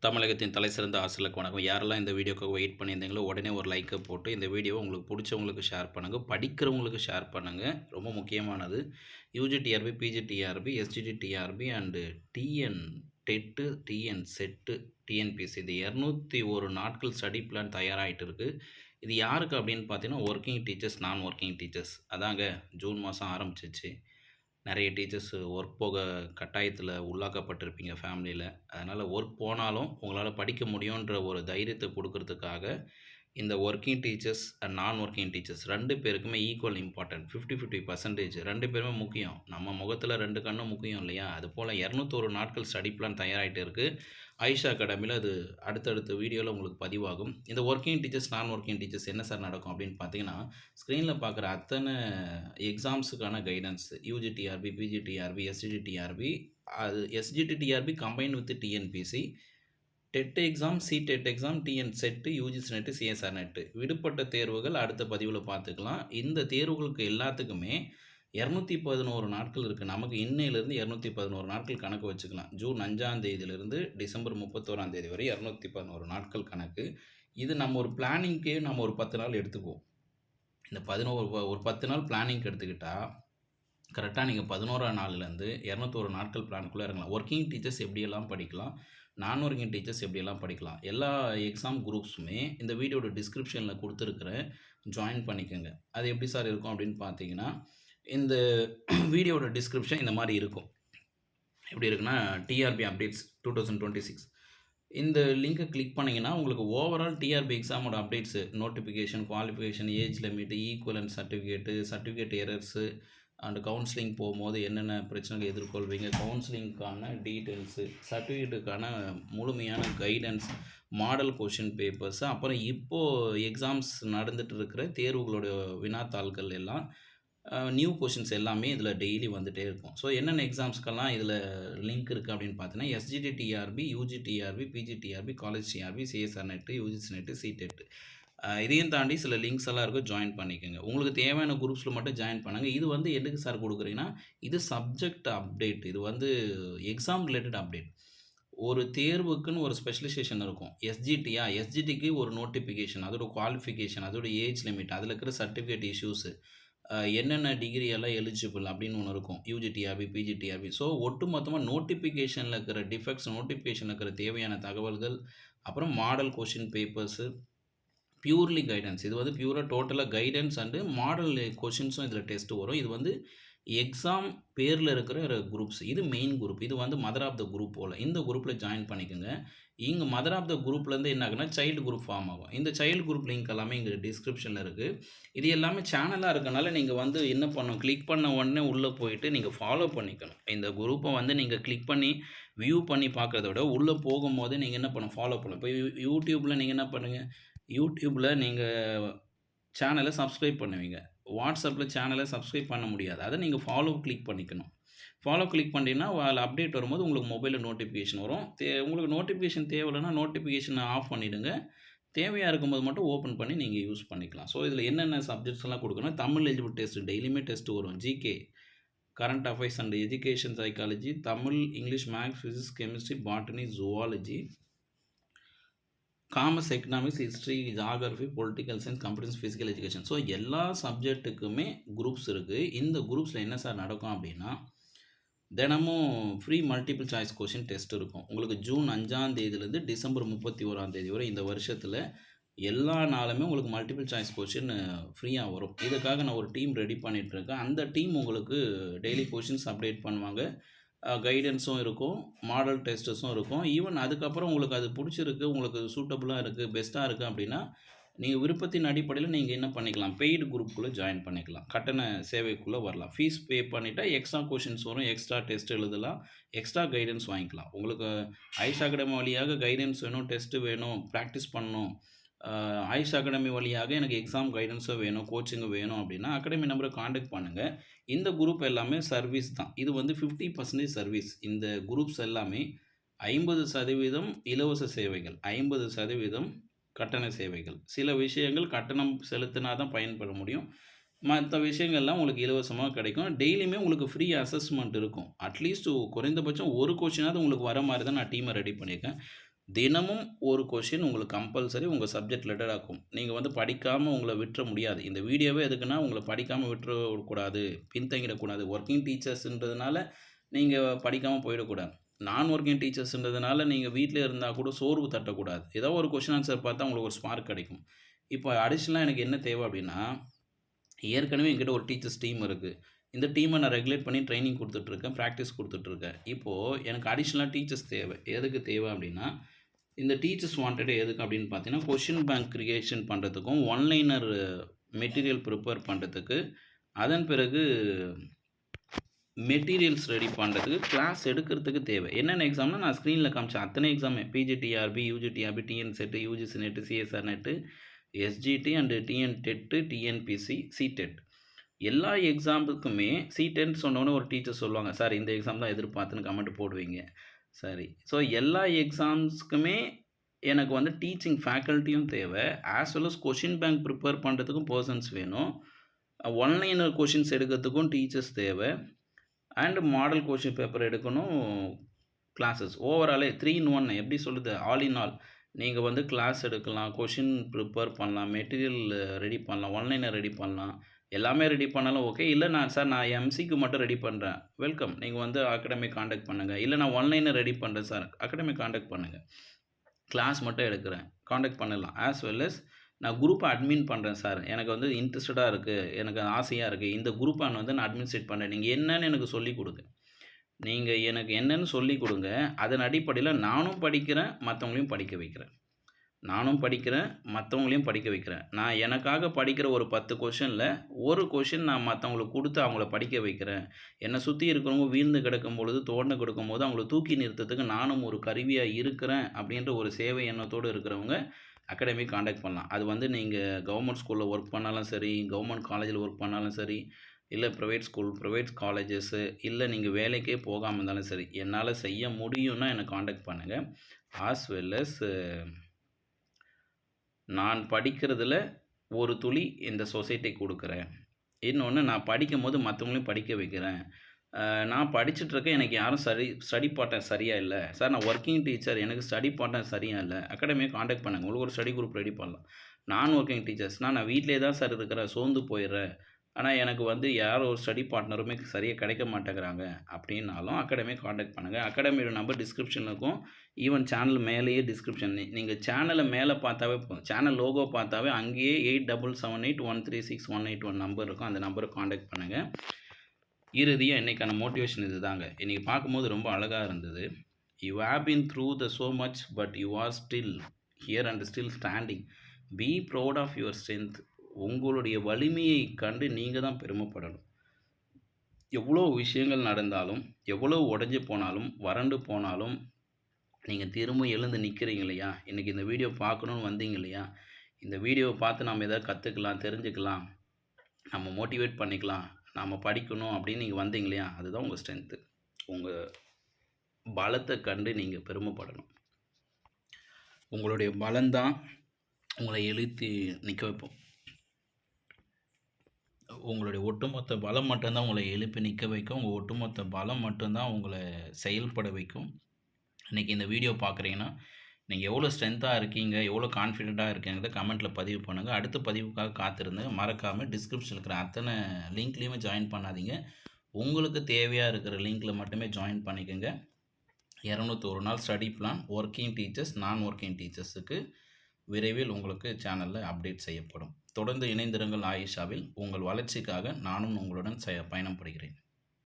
தமிழகத்தின் தலைசிறந்த ஆசிரியர்களுக்கு வணக்கம். யாரெல்லாம் இந்த வீடியோக்காக வெயிட் பண்ணியிருந்தீங்களோ, உடனே ஒரு லைக்க போட்டு இந்த வீடியோவ உங்களுக்கு புடிச்சவங்களுக்கு ஷேர் பண்ணுங்க. படிக்கிறவங்களுக்கு ஷேர் பண்ணுங்க. ரொம்ப முக்கியமானது. UG TRB, PG TRB, SGT TRB and TN TET, TN SET, TNPSC இது 201 நாட்கள் ஸ்டடி பிளான் தயாராகிட்டு இருக்கு. இது யாருக்கு அப்படின்னு பார்த்தீங்கன்னா, ஒர்க்கிங் டீச்சர்ஸ், நான் ஒர்க்கிங் டீச்சர்ஸ். அதாங்க ஜூன் மாதம் ஆரம்பிச்சிச்சு. நிறைய டீச்சர்ஸ் ஒர்க் போக கட்டாயத்தில் உள்ளாக்கப்பட்டிருப்பீங்க ஃபேமிலியில். அதனால் ஒர்க் போனாலும் உங்களால் படிக்க முடியுன்ற ஒரு தைரியத்தை கொடுக்கறதுக்காக இந்த ஒர்க்கிங் டீச்சர்ஸ் அண்ட் நான் ஒர்க்கிங் டீச்சர்ஸ் 2 பேருக்குமே ஈக்குவல் இம்பார்ட்டன்ட் 50-50% 2 பேருமே முக்கியம். நம்ம முகத்தில் 2 கண்ணும் முக்கியம் இல்லையா? அதுபோல் 201 நாட்கள் ஸ்டடி பிளான் தயாராகிட்டு இருக்குது. ஆயிஷா அகாடமியில் அது அடுத்தடுத்த வீடியோவில் உங்களுக்கு பதிவாகும். இந்த ஒர்க்கிங் டீச்சர்ஸ், நான் ஒர்க்கிங் டீச்சர்ஸ் என்ன சார் நடக்கும் அப்படின்னு பார்த்தீங்கன்னா, ஸ்க்ரீனில் பார்க்குற அத்தனை எக்ஸாம்ஸுக்கான guidance UG TRB, PG TRB, SGT TRB, அது SGT TRB combine with TNPSC, TET exam, CTET exam, TN SET, UGC NET, CSIR NET. விடுபட்ட தேர்வுகள் அடுத்த பதிவில் பார்த்துக்கலாம். இந்த தேர்வுகளுக்கு எல்லாத்துக்குமே 211 நாட்கள் இருக்குது. நமக்கு இன்னையிலேருந்து 211 நாட்கள் கணக்கு வச்சுக்கலாம். ஜூன் 5ஆம் தேதியிலிருந்து டிசம்பர் 31ஆம் தேதி வரை 211 நாட்கள் கணக்கு. இது நம்ம ஒரு பிளானிங்க்கே நம்ம ஒரு 10 நாள் எடுத்துக்குவோம். இந்த ஒரு 10 நாள் பிளானிங்க்கு எடுத்துக்கிட்டா கரெக்டாக நீங்கள் 11ஆம் நாள்லேருந்து 201 நாட்கள் பிளானுக்குள்ளே இறங்கலாம். ஒர்க்கிங் டீச்சர்ஸ் எப்படியெல்லாம் படிக்கலாம், நான் ஒர்க்கிங் டீச்சர்ஸ் எப்படியெல்லாம் படிக்கலாம், எல்லா எக்ஸாம் குரூப்ஸுமே இந்த வீடியோட டிஸ்கிரிப்ஷனில் கொடுத்துருக்குறேன். ஜாயின் பண்ணிக்கோங்க. அது எப்படி சார் இருக்கும் அப்படின்னு பார்த்தீங்கன்னா, இந்த வீடியோட டிஸ்கிரிப்ஷன் இந்த மாதிரி இருக்கும். எப்படி இருக்குன்னா, டிஆர்பி அப்டேட்ஸ் 2026 இந்த லிங்கை கிளிக் பண்ணிங்கன்னா உங்களுக்கு ஓவரால் டிஆர்பி எக்ஸாமோட updates, notification, qualification, age limit, equivalent certificate errors and counselling போகும்போது என்னென்ன பிரச்சனைகள் எதிர்கொள்வீங்க, கவுன்சிலிங்க்கான டீட்டெயில்ஸு, சர்டிஃபிகேட்டுக்கான முழுமையான கைடன்ஸ், மாடல் கொஷின் பேப்பர்ஸு, அப்புறம் இப்போது எக்ஸாம்ஸ் நடந்துகிட்டு இருக்கிற தேர்வுகளோட வினாத்தாள்கள் எல்லாம் நியூ கொஷின்ஸ் எல்லாமே இதில் டெய்லி வந்துகிட்டே இருக்கும். ஸோ என்னென்ன எக்ஸாம்ஸ்க்கெல்லாம் இதில் லிங்க் இருக்குது அப்படின்னு பார்த்தீங்கன்னா, SGT TRB, UG TRB, PG TRB, college TRB, CSIR NET, UGC NET, CTET, இதையும் தாண்டி சில லிங்க்ஸ் எல்லாம் இருக்கும். ஜாயின் பண்ணிக்கோங்க. உங்களுக்கு தேவையான குரூப்ஸில் மட்டும் ஜாயின் பண்ணுங்கள். இது வந்து எதுக்கு சார் கொடுக்குறீங்கன்னா, இது சப்ஜெக்ட் அப்டேட். இது வந்து எக்ஸாம் ரிலேட்டட் அப்டேட். ஒரு தேர்வுக்குன்னு ஒரு ஸ்பெஷலைசேஷன் இருக்கும். எஸ்ஜிடிக்கு ஒரு நோட்டிஃபிகேஷன், அதோட குவாலிஃபிகேஷன், அதோட ஏஜ் லிமிட், அதில் இருக்கிற சர்டிஃபிகேட் இஷ்யூஸு, என்னென்ன டிகிரி எல்லாம் எலிஜிபிள் அப்படின்னு ஒன்று இருக்கும். UG TRB, PG TRB. So ஒட்டு மொத்தமாக நோட்டிஃபிகேஷனில் இருக்கிற டிஃபெக்ட்ஸ், நோட்டிஃபிகேஷனில் இருக்கிற தேவையான தகவல்கள், அப்புறம் model question papers, purely guidance. இது வந்து பியூராக டோட்டலாக கைடன்ஸ் அண்டு மாடல் கொஷின்ஸும் இதில் டெஸ்ட்டு வரும். இது வந்து எக்ஸாம் பேரில் இருக்கிற குரூப்ஸ். இது மெயின் குரூப். இது வந்து மதர் ஆஃப் த குரூப் போல். இந்த குரூப்பில் ஜாயின் பண்ணிக்கோங்க. இங்கே மதர் ஆஃப் த குரூப்லேருந்து என்ன ஆகுனா சைல்டு குரூப் ஃபார்ம் ஆகும். இந்த சைல்டு குரூப் லிங்க் எல்லாமே இங்கே டிஸ்கிரிப்ஷனில் இருக்குது. இது எல்லாமே சேனலாக இருக்கனால நீங்கள் வந்து என்ன பண்ணணும், கிளிக் பண்ண உடனே உள்ளே போயிட்டு நீங்கள் ஃபாலோ பண்ணிக்கணும். இந்த குரூப்பை வந்து நீங்கள் கிளிக் பண்ணி வியூ பண்ணி பார்க்குறத விட உள்ளே போகும்போது நீங்கள் என்ன பண்ணணும், ஃபாலோ பண்ணணும். இப்போ யூடியூப்பில் நீங்கள் என்ன பண்ணுங்கள், யூடியூப்பில் நீங்கள் சேனலை சப்ஸ்கிரைப் பண்ணுவீங்க. வாட்ஸ்அப்பில் சேனலை சப்ஸ்கிரைப் பண்ண முடியாது. அதை நீங்கள் ஃபாலோ கிளிக் பண்ணிக்கணும். ஃபாலோ கிளிக் பண்ணிட்டீங்கன்னா அதில் அப்டேட் வரும்போது உங்களுக்கு மொபைலில் நோட்டிஃபிகேஷன் வரும். உங்களுக்கு நோட்டிஃபிகேஷன் தேவையில்லைன்னா நோட்டிஃபிகேஷனை ஆஃப் பண்ணிவிடுங்க. தேவையாக இருக்கும்போது மட்டும் ஓப்பன் பண்ணி நீங்கள் யூஸ் பண்ணிக்கலாம். ஸோ இதில் என்னென்ன சப்ஜெக்ட்ஸ் எல்லாம் கொடுக்கணும், தமிழ் எலிஜிபிள் டெஸ்ட் டெய்லியுமே டெஸ்ட் வரும். GK, current affairs and education psychology, Tamil, English, maths, physics, chemistry, botany, zoology, commerce, economics, history, geography, political science, computer science, physical education. So எல்லா சப்ஜெக்ட்டுக்குமே குரூப்ஸ் இருக்குது. இந்த குரூப்ஸில் என்ன சார் நடக்கும் அப்படின்னா, தினமும் free multiple choice question test இருக்கும். உங்களுக்கு ஜூன் 5ஆம் தேதியிலேருந்து டிசம்பர் 31ஆம் தேதி வரை இந்த வருஷத்தில் எல்லா நாளுமே உங்களுக்கு மல்டிபிள் சாய்ஸ் கொஷின் ஃப்ரீயாக வரும். இதுக்காக நான் ஒரு டீம் ரெடி பண்ணிகிட்ருக்கேன். அந்த டீம் உங்களுக்கு டெய்லி கொஷின்ஸ் அப்டேட் பண்ணுவாங்க. கைடன்ஸும் இருக்கும், மாடல் டெஸ்ட்டஸும் இருக்கும். ஈவன் அதுக்கப்புறம் உங்களுக்கு அது பிடிச்சிருக்கு, உங்களுக்கு சூட்டபுளாக இருக்குது, பெஸ்ட்டாக இருக்குது அப்படின்னா நீங்கள் விருப்பத்தின் அடிப்படையில் நீங்கள் என்ன பண்ணிக்கலாம், பெய்டு குரூப்புக்குள்ளே ஜாயின் பண்ணிக்கலாம். கட்டண சேவைக்குள்ளே வரலாம். ஃபீஸ் பே பண்ணிவிட்டா எக்ஸ்ட்ரா கொஷின்ஸ் வரும், எக்ஸ்ட்ரா டெஸ்ட் எழுதலாம், எக்ஸ்ட்ரா கைடன்ஸ் வாங்கிக்கலாம். உங்களுக்கு ஆயுஷ் அகாடமி வழியாக கைடன்ஸ் வேணும், டெஸ்ட்டு வேணும், ப்ராக்டிஸ் பண்ணணும், ஆயுஷ் அகாடமி வழியாக எனக்கு எக்ஸாம் கைடன்ஸும் வேணும், கோச்சிங்கும் வேணும் அப்படின்னா அகாடமி நம்பரை காண்டாக்ட் பண்ணுங்கள். இந்த குரூப் எல்லாமே சர்வீஸ் தான். இது வந்து 50% சர்வீஸ். இந்த குரூப்ஸ் எல்லாமே 50% இலவச சேவைகள், 50% கட்டண சேவைகள். சில விஷயங்கள் கட்டணம் செலுத்தினா தான் பயன்பெற முடியும். மற்ற விஷயங்கள்லாம் உங்களுக்கு இலவசமாக கிடைக்கும். டெய்லியுமே உங்களுக்கு ஃப்ரீ அசஸ்மெண்ட் இருக்கும். அட்லீஸ்ட் குறைந்தபட்சம் ஒரு கொஷினாவது உங்களுக்கு வர மாதிரி தான் நான் டீமை ரெடி பண்ணியிருக்கேன். தினமும் ஒரு கொஸ்டின் உங்களுக்கு கம்பல்சரி உங்க சப்ஜெக்ட் ரிலேட்டடா இருக்கும். நீங்க வந்து படிக்காம உங்கள விட்டுற முடியாது. இந்த வீடியோவே எதுக்குன்னா, உங்கள படிக்காம விட்டுறக்கூடாது, பின்தங்கிடக்கூடாது. ஒர்க்கிங் டீச்சர்ஸ்ன்றதுனால நீங்க படிக்காம போயிடக்கூடாது. நான் ஒர்க்கிங் டீச்சர்ஸ்ன்றதுனால நீங்க வீட்ல இருந்தா கூட சோர்வு தட்டக்கூடாது. ஏதோ ஒரு கொஸ்டின் ஆன்சர் பார்த்தா உங்களுக்கு ஒரு ஸ்மார்க் கிடைக்கும். இப்போ அடிஷனலா எனக்கு என்ன தேவை அப்டின்னா, ஏற்கனவே என்கிட்ட ஒரு டீச்சர்ஸ் டீம் இருக்கு. இந்த டீம நான் ரெகுலேட் பண்ணி ட்ரெய்னிங் குடுத்துட்டுருக்கேன், பிராக்டிஸ் குடுத்துட்டுருக்கேன். இப்போ எனக்கு அடிஷனலா டீச்சர்ஸ் தேவை. எதுக்கு தேவை அப்டின்னா, இந்த டீச்சர்ஸ் வாண்டட் எதுக்கு அப்படின்னு பார்த்தீங்கன்னா, கொஸ்டின் பேங்க் கிரியேஷன் பண்ணுறதுக்கும், ஒன்லைனர் மெட்டீரியல் ப்ரிப்பேர் பண்ணுறதுக்கு, அதன் பிறகு மெட்டீரியல்ஸ் ரெடி பண்ணுறதுக்கு, கிளாஸ் எடுக்கிறதுக்கு தேவை. என்னென்ன எக்ஸாம்னா நான் ஸ்க்ரீனில் காமிச்ச அத்தனை எக்ஸாமே PG TRB, UG TRB, TN SET, UGC NET, CSIR NET, SGT and TN TET, TNPSC, CTET எல்லா எக்ஸாமுக்குமே சிடெட்ன்னு சொன்னோனே ஒரு டீச்சர் சொல்லுவாங்க, சார் இந்த எக்ஸாம் தான் எதிர்பார்த்துன்னு கமெண்ட் போடுவீங்க. சரி. ஸோ எல்லா எக்ஸாம்ஸ்க்குமே எனக்கு வந்து டீச்சிங் ஃபேக்கல்ட்டியும் தேவை. As well as question bank prepare பண்ணுறதுக்கும் பெர்சன்ஸ் வேணும். ஒன்லைனர் கொஸ்டின்ஸ் எடுக்கிறதுக்கும் டீச்சர்ஸ் தேவை. அண்ட் மாடல் கொஸ்டின் பேப்பர் எடுக்கணும் கிளாஸஸ். ஓவராலே 3 இன் 1 எப்படி சொல்லுது? All in all. நீங்க வந்து கிளாஸ் எடுக்கலாம், கொஸ்டின் ப்ரிப்பேர் பண்ணலாம், மெட்டீரியல் ரெடி பண்ணலாம், ஒன்லைனர் ரெடி பண்ணலாம். எல்லாமே ரெடி பண்ணாலும் ஓகே. இல்ல நான் எம்சிக்கு மட்டும் ரெடி பண்றேன். வெல்கம். நீங்க வந்து அகாடமி கான்டாக்ட் பண்ணுங்க. இல்ல நான் ஒன்லைனர் ரெடி பண்றேன் சார். அகாடமி கான்டாக்ட் பண்ணுங்க. கிளாஸ் மட்டும் எடுக்கிறேன். கான்டாக்ட் பண்ணலாம். ஆஸ் வெல் அஸ் நான் குரூப்ப அட்மின் பண்றேன் சார். எனக்கு வந்து இன்ட்ரெஸ்டடா இருக்கு. எனக்கு ஆசையா இருக்கு. இந்த குரூப்ப வந்து நான் அட்மினிஸ்ட்ரேட் பண்றேன். நீங்க என்னன்னு எனக்கு சொல்லிக் குடுங்க. நீங்க எனக்கு என்னன்னு சொல்லிக் குடுங்க. அதன் அடிப்படையில நானும் படிக்கிறேன், மத்தவங்களையும் படிக்க வைக்கிறேன். நானும் படிக்கிறேன், மத்தவங்களையும் படிக்க வைக்கிறேன். நான் எனக்காக படிக்கிற ஒரு 10 கொஸ்டின்ல, ஒரு கொஸ்டின் நான் மத்தவங்களுக்கு குடுத்து அவங்கள படிக்க வைக்கிறேன். என்ன சுத்தி இருக்கிறவங்க வீழ்ந்து கிடக்கும் பொழுது, துவண்டு கிடக்கும்போது அவங்கள தூக்கி நிறுத்தத்துக்கு நானும் ஒரு கருவியா இருக்கிறேன், அப்படின்ற ஒரு சேவை எண்ணத்தோடு இருக்கிறவங்க அகாடமி கான்டாக்ட் பண்ணலாம். அது வந்து நீங்க கவர்மெண்ட் ஸ்கூல்ல ஒர்க் பண்ணாலும் சரி, கவர்மெண்ட் காலேஜ்ல ஒர்க் பண்ணாலும் சரி, இல்ல பிரைவேட் ஸ்கூல், பிரைவேட் காலேஜஸ், இல்ல நீங்க வேலைக்கே போகாம இருந்தாலும் சரி, என்னால செய்ய முடியும்னா என்ன கான்டாக்ட் பண்ணுங்க. ஆஸ் வெல் அஸ் நான் படிக்கிறதுல ஒரு துளி இந்த சொசைட்டிக்கு குடுக்குறேன். இன்னொன்னு நான் படிக்கும்போது மத்தவங்களையும் படிக்க வைக்கிறேன். நான் படிச்சுட்ருக்கேன். எனக்கு யாரும் ஸ்டடி பாட்னர் சரியா இல்ல. சார் நான் ஒர்க்கிங் டீச்சர். எனக்கு ஸ்டடி பாட்னர் சரியா இல்ல. அகாடமிய கான்டாக்ட் பண்ணுங்க. உங்களுக்கு ஒரு ஸ்டடி குரூப் ரெடி பண்ணலாம். நான் ஒர்க்கிங் டீச்சர்ஸ்னா நான் வீட்லயே தான் சார் இருக்கிறேன். சோர்ந்து போயிர்றேன். ஆனா எனக்கு வந்து யாரும் ஒரு ஸ்டடி பார்ட்னருமே சரியா கிடைக்க மாட்டேங்கிறாங்க அப்படின்னாலும் அகாடமிய கான்டாக்ட் பண்ணுங்க. அகாடமியோட நம்பர் டிஸ்கிரிப்ஷன்ல இருக்கும். ஈவன் சேனல் மேலேயே டிஸ்கிரிப்ஷன் நீங்க சேனல மேல பார்த்தாவே போதும். சேனல் லோகோ பார்த்தாவே அங்கேயே 8778136181 நம்பர் இருக்கும். அந்த நம்பருக்கு கான்டாக்ட் பண்ணுங்க. இறுதியா இன்னைக்கான மோட்டிவேஷன் இதுதாங்க. இன்னைக்கு பார்க்கும்போது ரொம்ப அழகா இருந்தது. You have been through the so much but you are still here and still standing. Be proud of your strength. உங்களுடைய வலிமையை கண்டு நீங்க தான் பெருமைப்படணும். எவ்வளோ விஷயங்கள் நடந்தாலும், எவ்வளோ உடைஞ்சு போனாலும், வறண்டு போனாலும், நீங்க திரும்ப எழுந்து நிக்கிறீங்க இல்லையா? இன்னைக்கு இந்த வீடியோ பார்க்கணும்னு வந்தீங்க இல்லையா? இந்த வீடியோவ பார்த்து நாம ஏதாவது கத்துக்கலாம், தெரிஞ்சுக்கலாம், நம்ம மோட்டிவேட் பண்ணிக்கலாம், நாம படிக்கணும் அப்படின்னு நீங்க வந்தீங்க இல்லையா? அதுதான் உங்க ஸ்ட்ரென்த்து. உங்க பலத்த கண்டு நீங்க பெருமைப்படணும். உங்களுடைய பலம் தான் உங்கள எழுத்தி நிக்க வைப்போம். உங்களுடைய ஒட்டுமொத்த பலம் மட்டும் தான் உங்கள எழுப்பி நிக்க வைக்கும். உங்க ஒட்டுமொத்த பலம் மட்டும் தான் உங்கள செயல்பட வைக்கும். இன்னைக்கு இந்த வீடியோ பார்க்குறீங்கன்னா, நீங்க எவ்வளோ ஸ்ட்ரென்த்தா இருக்கீங்க, எவ்வளோ கான்ஃபிடென்ட்டா இருக்கீங்கறத கமெண்ட்ல பதிவு பண்ணுங்க. அடுத்த பதிவுக்காக காத்திருங்க. மறக்காம டிஸ்கிரிப்ஷன்ல இருக்கிற அத்தனை லிங்க்லயுமே ஜாயின் பண்ணாதீங்க. உங்களுக்கு தேவையா இருக்கிற லிங்க்ல மட்டுமே ஜாயின் பண்ணிக்கங்க. 201 நாள் ஸ்டடி பிளான் ஒர்க்கிங் டீச்சர்ஸ், நான் ஒர்க்கிங் டீச்சர்ஸுக்கு விரைவில் உங்களுக்கு சேனல்ல அப்டேட் செய்யப்படும். தொடர்ந்து இணைந்திருங்கள் ஆயிஷாவில். உங்கள் வளர்ச்சிக்காக நானும் உங்களுடன் பயணம் படுகிறேன்.